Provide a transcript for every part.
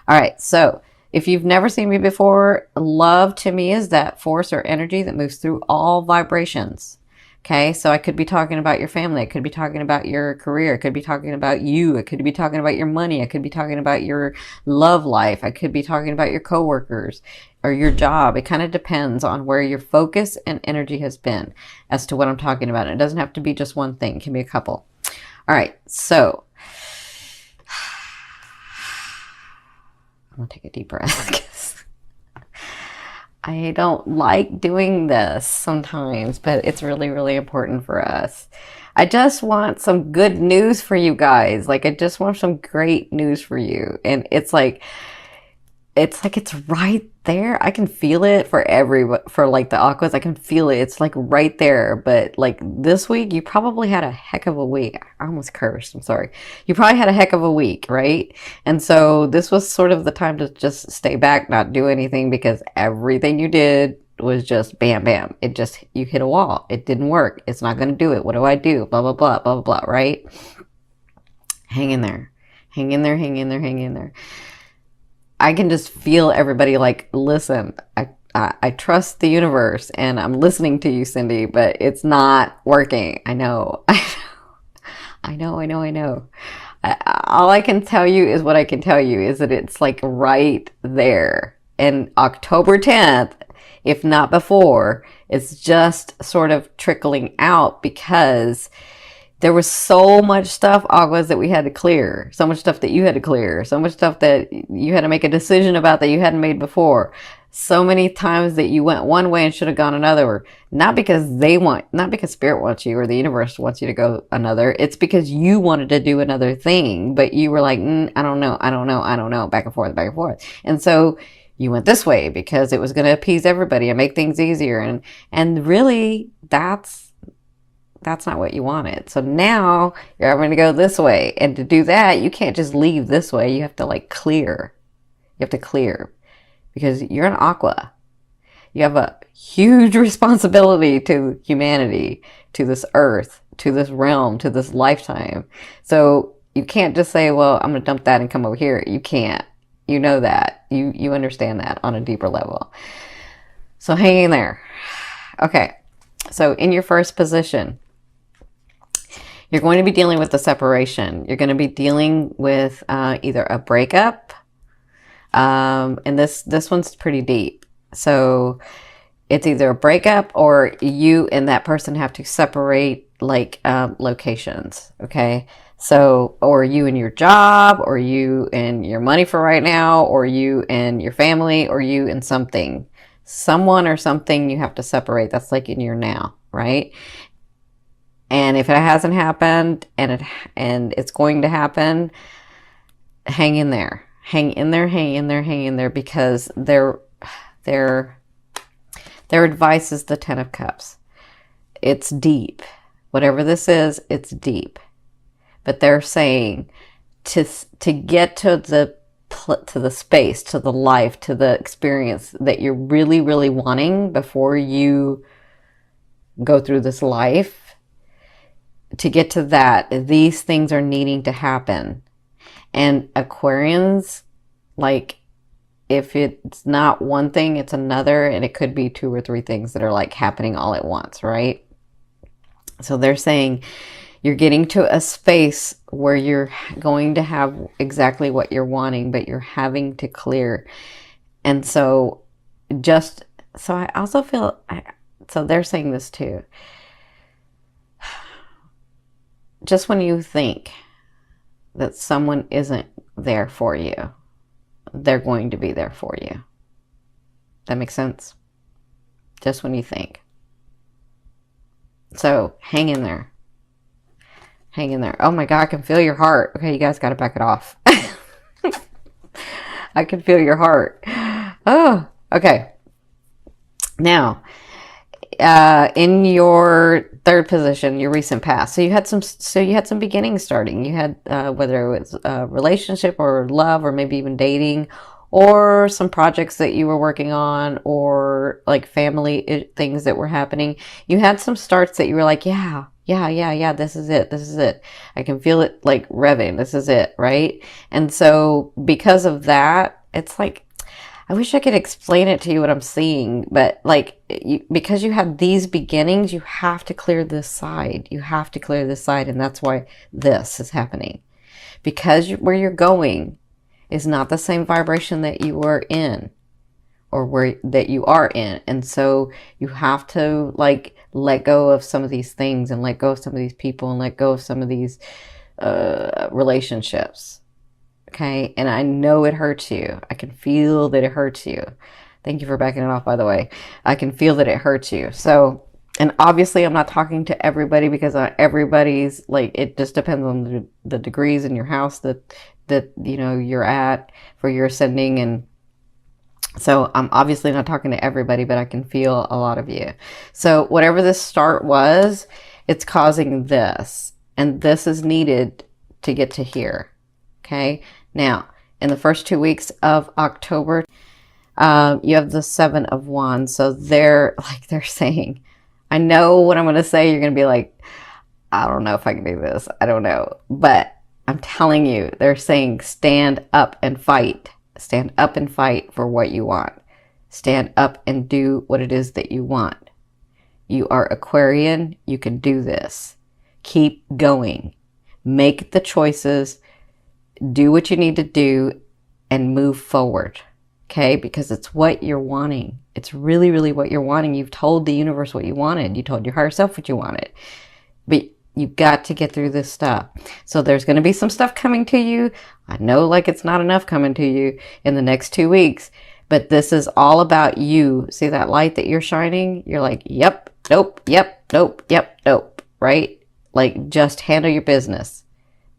All right, so if you've never seen me before, love to me is that force or energy that moves through all vibrations. Okay, so I could be talking about your family. I could be talking about your career. I could be talking about you. I could be talking about your money. I could be talking about your love life. I could be talking about your coworkers or your job. It kind of depends on where your focus and energy has been as to what I'm talking about. It doesn't have to be just one thing. It can be a couple. All right, so I'm going to take a deep breath because I don't like doing this sometimes, but it's really, really important for us. I just want some good news for you guys. Like, I just want some great news for you. And it's right there. I can feel it for like the aquas. I can feel it. It's like right there. But like this week, you probably had a heck of a week. I almost cursed. I'm sorry. You probably had a heck of a week, right? And so this was sort of the time to just stay back, not do anything, because everything you did was just bam, bam. You hit a wall. It didn't work. It's not going to do it. What do I do? Blah, blah, blah, blah, blah, blah, right? Hang in there. Hang in there, hang in there, hang in there. I can just feel everybody like, listen, I trust the universe and I'm listening to you, Cindy, but it's not working. I know. I know. All I can tell you is what I can tell you is that it's like right there. And October 10th, if not before, it's just sort of trickling out because there was so much stuff, Aguas, that we had to clear. So much stuff that you had to clear. So much stuff that you had to make a decision about that you hadn't made before. So many times that you went one way and should have gone another. Not because Spirit wants you or the universe wants you to go another. It's because you wanted to do another thing. But you were like, I don't know. Back and forth. And so you went this way because it was going to appease everybody and make things easier. And really, that's not what you wanted. So now you're having to go this way. And to do that, you can't just leave this way. You have to like clear. You have to clear because you're an aqua. You have a huge responsibility to humanity, to this earth, to this realm, to this lifetime. So you can't just say, well, I'm going to dump that and come over here. You can't. You know that. You understand that on a deeper level. So hang in there. Okay. So in your first position, you're going to be dealing with the separation. You're going to be dealing with either a breakup, and this one's pretty deep. So it's either a breakup or you and that person have to separate like locations, okay? So, or you and your job, or you and your money for right now, or you and your family, or you and something. Someone or something you have to separate. That's like in your now, right? And if it hasn't happened and it's going to happen, hang in there. Hang in there because their advice is the 10 of Cups. It's deep. Whatever this is, it's deep. But they're saying to get to the space, to the life, to the experience that you're really, really wanting before you go through this life, to get to that, these things are needing to happen. And Aquarians, like, if it's not one thing, it's another, and it could be 2 or 3 things that are like happening all at once, right? So they're saying you're getting to a space where you're going to have exactly what you're wanting, but you're having to clear. And so I also feel, so they're saying this too. Just when you think that someone isn't there for you, they're going to be there for you. That makes sense? Just when you think. So hang in there. Hang in there. Oh my God, I can feel your heart. Okay, you guys got to back it off. I can feel your heart. Oh, okay. Now, in your third position, your recent past. So you had some beginnings starting. You had whether it was a relationship or love or maybe even dating, or some projects that you were working on, or like family things that were happening. You had some starts that you were like, yeah, this is it. I can feel it like revving. This is it, right? And so because of that, It's like, I wish I could explain it to you what I'm seeing, but like, because you had these beginnings, you have to clear this side. You have to clear this side, and that's why this is happening. Because where you're going is not the same vibration that you were in, or where that you are in, and so you have to like let go of some of these things, and let go of some of these people, and let go of some of these relationships. Okay. And I know it hurts you. I can feel that it hurts you. Thank you for backing it off, by the way. I can feel that it hurts you. So, and obviously I'm not talking to everybody, because everybody's like, it just depends on the degrees in your house that, you know, you're at for your ascending. And so I'm obviously not talking to everybody, but I can feel a lot of you. So whatever this start was, it's causing this, and this is needed to get to here. Okay. Now, in the first 2 weeks of October, you have the Seven of Wands. So they're saying, I know what I'm going to say. You're going to be like, I don't know if I can do this. I don't know. But I'm telling you, they're saying stand up and fight. Stand up and fight for what you want. Stand up and do what it is that you want. You are Aquarian. You can do this. Keep going. Make the choices. Do what you need to do and move forward. Okay? Because it's what you're wanting. It's really, really what you're wanting. You've told the universe what you wanted. You told your higher self what you wanted. But you've got to get through this stuff. So there's going to be some stuff coming to you. I know like it's not enough coming to you in the next 2 weeks. But this is all about you. See that light that you're shining? You're like, yep, nope, yep, nope, yep, nope. Right? Like, just handle your business.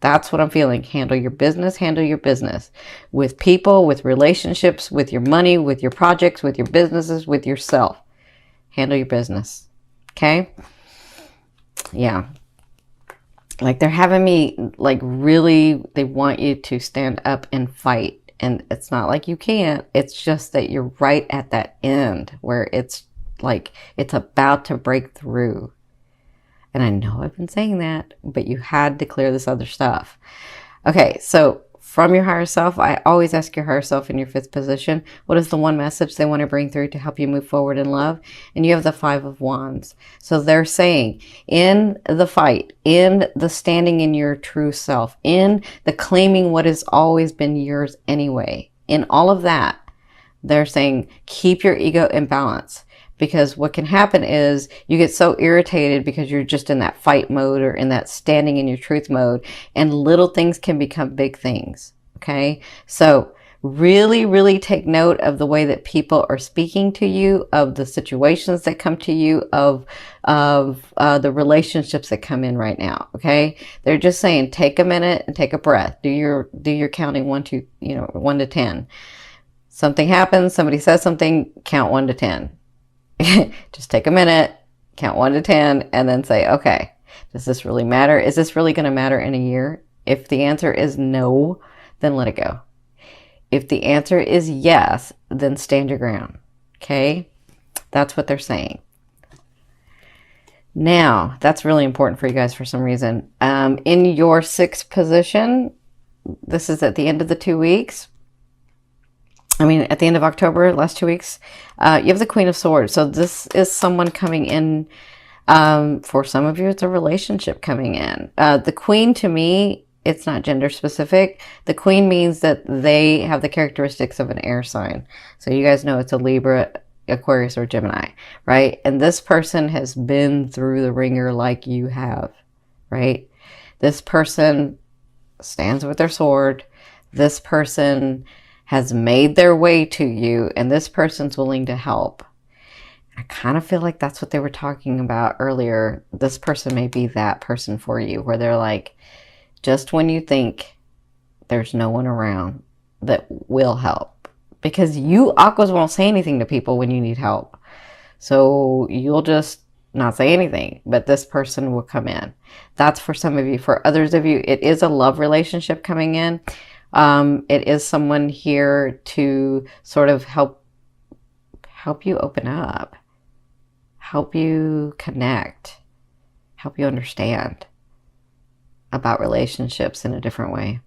That's what I'm feeling. Handle your business. Handle your business. With people, with relationships, with your money, with your projects, with your businesses, with yourself. Handle your business. Okay? Yeah. Like, they're having me, like, really, they want you to stand up and fight. And it's not like you can't. It's just that you're right at that end where it's like, it's about to break through. And I know I've been saying that, but you had to clear this other stuff. Okay, so from your higher self, I always ask your higher self in your fifth position, what is the one message they want to bring through to help you move forward in love? And you have the Five of Wands. So they're saying, in the fight, in the standing in your true self, in the claiming what has always been yours anyway, in all of that, they're saying, keep your ego in balance. Because what can happen is you get so irritated because you're just in that fight mode or in that standing in your truth mode, and little things can become big things. Okay. So really, really take note of the way that people are speaking to you, of the situations that come to you, of the relationships that come in right now. Okay. They're just saying, take a minute and take a breath. Do your counting 1 to 10. Something happens. Somebody says something, count 1 to 10. Just take a minute, count 1 to 10, and then say, okay, does this really matter? Is this really going to matter in a year? If the answer is no, then let it go. If the answer is yes, then stand your ground. Okay? That's what they're saying. Now, that's really important for you guys for some reason. In your sixth position, this is at the end of the 2 weeks. At the end of October, last 2 weeks, you have the Queen of Swords. So this is someone coming in. For some of you, it's a relationship coming in. The Queen, to me, it's not gender specific. The Queen means that they have the characteristics of an air sign. So you guys know it's a Libra, Aquarius, or Gemini, right? And this person has been through the ringer like you have, right? This person stands with their sword. This person has made their way to you, and this person's willing to help. I kind of feel like that's what they were talking about earlier. This person may be that person for you, where they're like, just when you think there's no one around that will help. Because you, Aquas, won't say anything to people when you need help. So you'll just not say anything, but this person will come in. That's for some of you. For others of you, it is a love relationship coming in. It is someone here to sort of help you open up, help you connect, help you understand about relationships in a different way.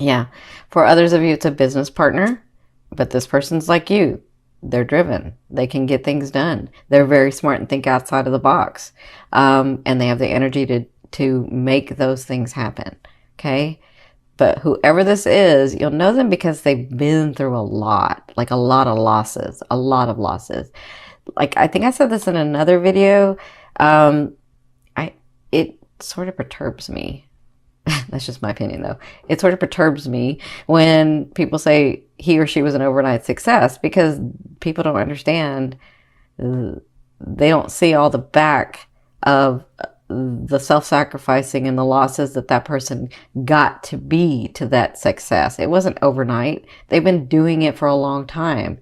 Yeah. For others of you, it's a business partner, but this person's like you. They're driven. They can get things done. They're very smart and think outside of the box. And they have the energy to make those things happen. Okay. But whoever this is, you'll know them because they've been through a lot, like a lot of losses, a lot of losses. Like, I think I said this in another video. Um, it sort of perturbs me. That's just my opinion, though. It sort of perturbs me when people say he or she was an overnight success, because people don't understand. They don't see all the back of the self-sacrificing and the losses that that person got to be to that success. It wasn't overnight. They've been doing it for a long time.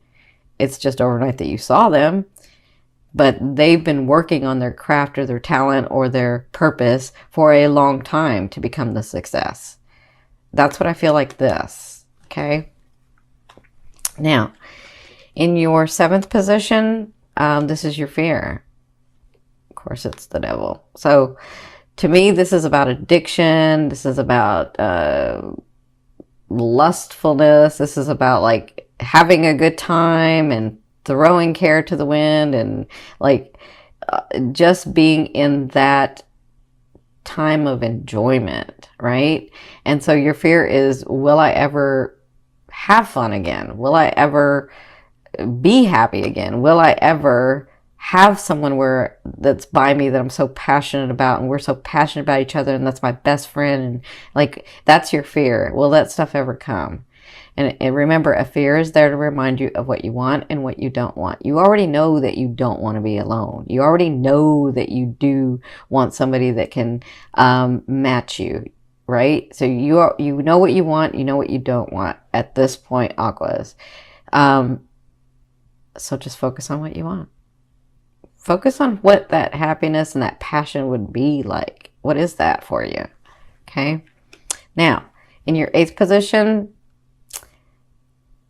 It's just overnight that you saw them. But they've been working on their craft or their talent or their purpose for a long time to become the success. That's what I feel like this. Okay. Now, in your 7th position, this is your fear. Of course, it's the devil. So to me, this is about addiction. This is about lustfulness. This is about like having a good time and throwing care to the wind, and like just being in that time of enjoyment, right? And so your fear is, will I ever have fun again? Will I ever be happy again? Will I ever have someone that's by me that I'm so passionate about, and we're so passionate about each other, and that's my best friend, and like, that's your fear. Will that stuff ever come? And remember, a fear is there to remind you of what you want and what you don't want. You already know that you don't want to be alone. You already know that you do want somebody that can match you, right? So you know what you want, you know what you don't want at this point, Aquas. So just focus on what you want. Focus on what that happiness and that passion would be like. What is that for you? Okay. Now, in your 8th position,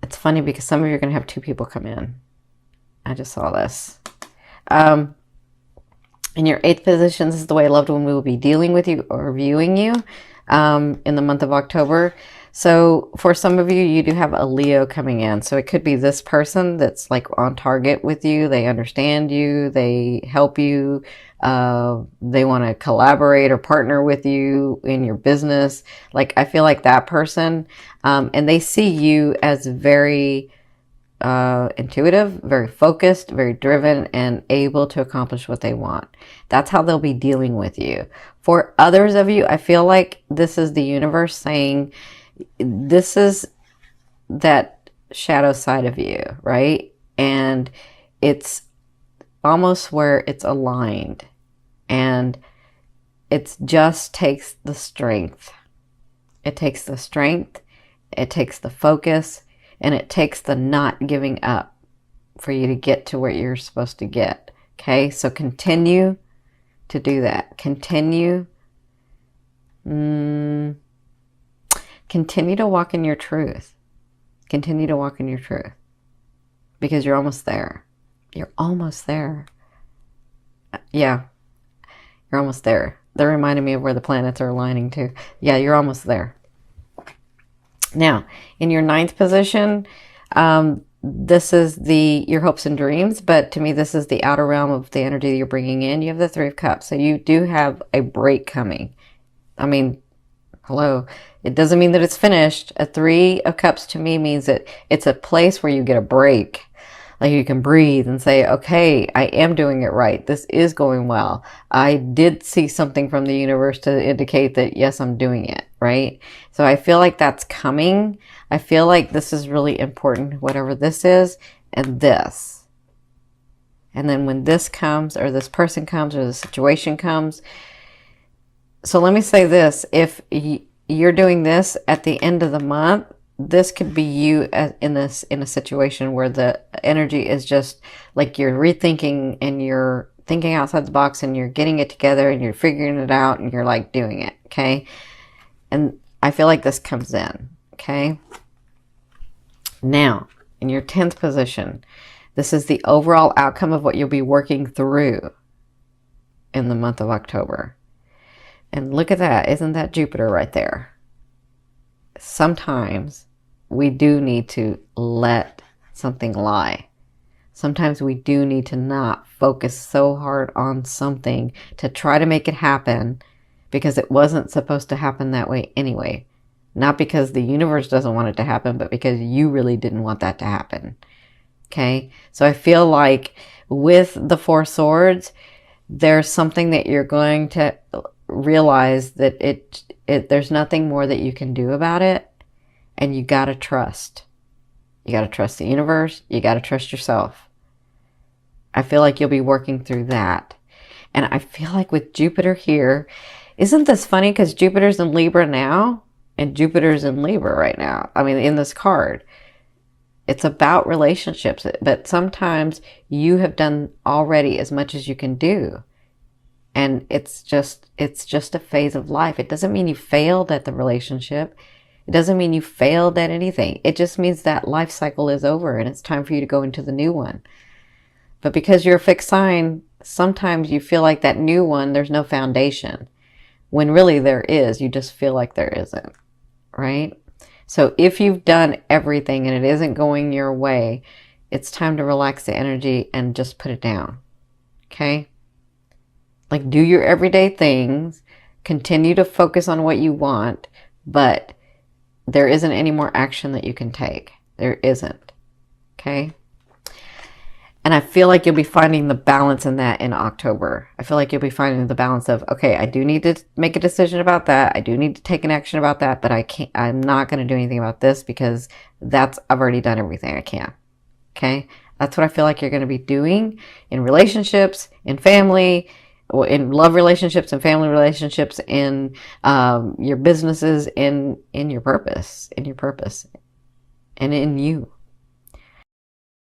it's funny because some of you are going to have 2 people come in. I just saw this. In your 8th position, this is the way a loved one will be dealing with you or viewing you in the month of October. So for some of you, you do have a Leo coming in. So it could be this person that's like on target with you. They understand you. They help you. They want to collaborate or partner with you in your business. Like, I feel like that person. And they see you as very intuitive, very focused, very driven, and able to accomplish what they want. That's how they'll be dealing with you. For others of you, I feel like this is the universe saying, this is that shadow side of you, right? And it's almost where it's aligned, and it just takes the strength. It takes the strength, it takes the focus, and it takes the not giving up for you to get to where you're supposed to get. Okay, so continue to do that. Continue to walk in your truth. Continue to walk in your truth. Because you're almost there. You're almost there. Yeah, you're almost there. They're reminding me of where the planets are aligning to. Yeah, you're almost there. Now, in your 9th position, this is your hopes and dreams, but to me, this is the outer realm of the energy that you're bringing in. You have the 3 of Cups, so you do have a break coming. I mean, hello. It doesn't mean that it's finished. A 3 of Cups to me means that it's a place where you get a break. Like, you can breathe and say, okay, I am doing it right. This is going well. I did see something from the universe to indicate that, yes, I'm doing it, right? So I feel like that's coming. I feel like this is really important, whatever this is, and this. And then when this comes, or this person comes, or the situation comes. So let me say this. If you're doing this at the end of the month, this could be you in a situation where the energy is just like you're rethinking and you're thinking outside the box and you're getting it together and you're figuring it out and you're like doing it. Okay. And I feel like this comes in. Okay. Now, in your 10th position, this is the overall outcome of what you'll be working through in the month of October. And look at that. Isn't that Jupiter right there? sometimes we do need to let something lie. Sometimes we do need to not focus so hard on something to try to make it happen because it wasn't supposed to happen that way anyway. Not because the universe doesn't want it to happen, but because you really didn't want that to happen. Okay? So I feel like with the Four Swords, there's something that you're going to realize that there's nothing more that you can do about it, and you got to trust. You got to trust the universe. You got to trust yourself. I feel like you'll be working through that. And I feel like with Jupiter here, isn't this funny? Because Jupiter's in Libra now, and Jupiter's in Libra right now. I mean, in this card. It's about relationships, but sometimes you have done already as much as you can do. And it's just a phase of life. It doesn't mean you failed at the relationship. It doesn't mean you failed at anything. It just means that life cycle is over and it's time for you to go into the new one. But because you're a fixed sign, sometimes you feel like that new one, there's no foundation. When really there is, you just feel like there isn't, right? So if you've done everything and it isn't going your way, it's time to relax the energy and just put it down, okay? Like, do your everyday things, continue to focus on what you want, but there isn't any more action that you can take. There isn't, okay? And I feel like you'll be finding the balance in that in October. I feel like you'll be finding the balance of, okay, I do need to make a decision about that. I do need to take an action about that, but I'm not going to do anything about this because I've already done everything I can. Okay. That's what I feel like you're going to be doing in relationships, in family, in love relationships and family relationships, in your businesses, in your purpose, and in you.